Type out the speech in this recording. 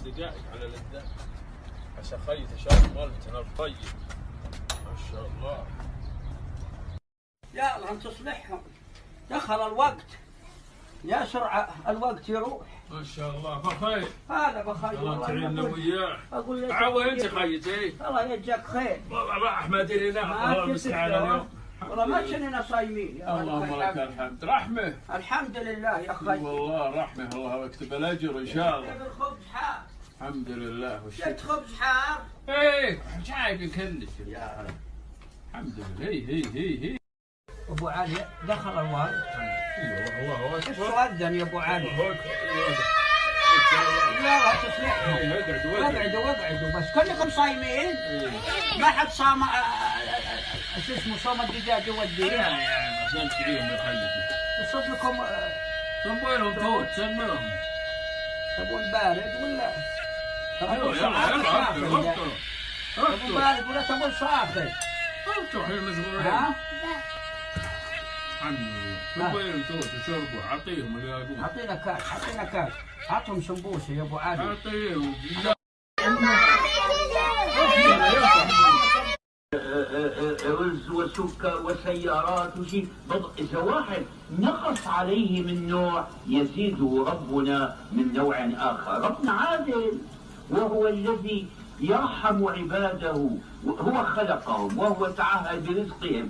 دقائق على الإبداع عشان خيط شاف مالتنا الطيب ما شاء الله. يا الله تصلحهم، دخل الوقت يسرع الوقت يروح. ما شاء الله بخير. هذا بخير الله تعيننا وياه. اقول لك عاوي انت خيتي. الله يجزاك خير. والله راح ما ادري الله المستعان اليوم. والله ما كنا صايمين. اللهم لك الحمد. رحمه. الحمد لله يا اخي. والله رحمه، الله يكتب الاجر ان شاء الله. الخبز حار. الحمد لله والشكر. جبت خبز حار. ايه شايف كلش. يا الحمد لله. هي ابو علي دخل الوالد. الله اكبر. استأذن يا ابو علي. لا لا تصلحهم. اقعدوا بس كلكم صايمين. ما حد صام شو اسمه صوم الدجاج والدين. يعني عشان تعيهم يخليك. يصب لكم صبوا توت سموهم. تبون بارد ولا؟ يلا يلا تبون بارد ولا تبون صافي؟ انتوا الحين مشغولين. ها؟ الحمد لله. صبوا توت وشربوا، اعطيهم اللي يبون. اعطينا كاس، اعطهم سمبوسه يا ابو علي. اعطيهم. رز وسكر وسيارات وشيء إذا واحد نقص عليه من نوع يزيده ربنا من نوع آخر. ربنا عادل وهو الذي يرحم عباده، هو خلقهم وهو تعهد برزقهم.